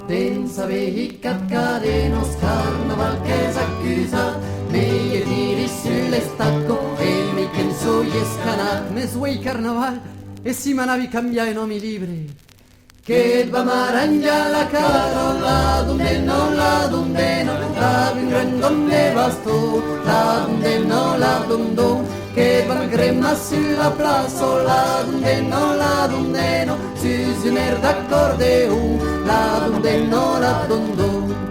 Dins avevi cadenos, carnaval che s'accusa, meglio tiri sulle stacco e mi penso gli scanat. Me suoi carnaval e si manavi cambia i nomi libri. Che va maranggia la carola, donde no la donde no, la vingren donde basto, la donde no la dondo, che va crema sulla plazola, donde no la donde no, su merda accordeo, la donde no la dondo.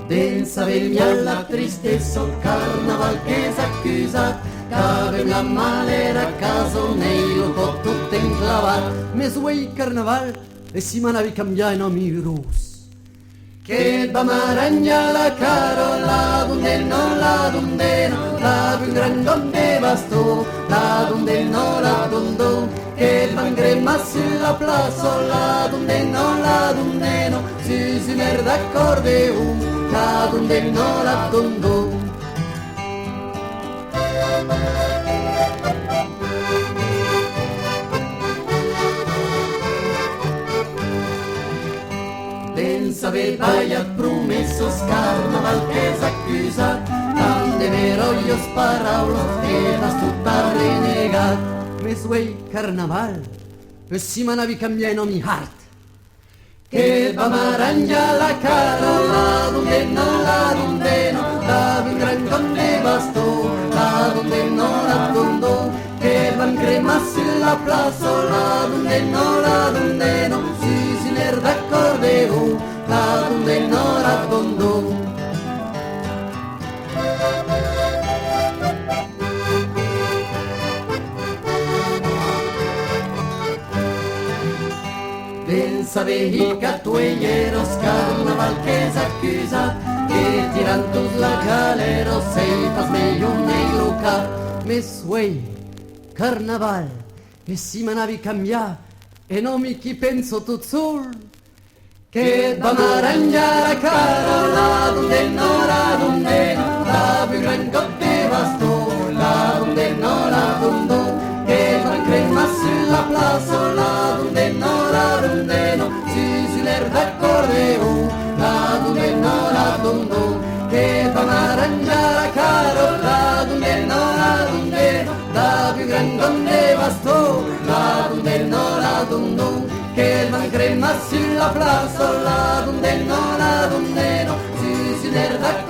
Densa veglia la tristezza, il carnaval che s'accusa, che la malera a caso nei lo po' tutto inclavato. Me suoi carnaval e si manavi cambiare i nomi rus. Che va maragna la carola, donde non la donde no, la più gran donde bastò, la donde non la dondò, che van crema sulla plazola, donde non la donde no, si merda accordeo, la donde non la dondò. Pensa aveva gli promesso carnaval che s'accusa, tante vero io sparaulo e la tutta renegat. Me suoi carnaval e si manavi cambia i nomi hart. Che va maranggia la carola, donde no la donde no, la più gran donde bastò, la donde no la dondò, che van crema sulla plazola, donde no la donde no, si merda accordeo, la donde no la dondò. Pensa vehi che tu eros carnaval che s'accusa, che tirantus la calero sei fas meglio nei luca. Me suoi carnaval e si manavi cambia e non mi chi penso tu sol. Che va maranggia la carola, donde no la donde no, la più gran coppe bastò, la donde no la dondò, che va crema sulla plazola, donde no la donde no, si merda accordeo, la donde no la dondò, che va maranggia la carola, donde no la donde no, la più gran donde bastò, la donde no la dondò, che va crema sulla plazola, donde no la donde no, si merda accordeo.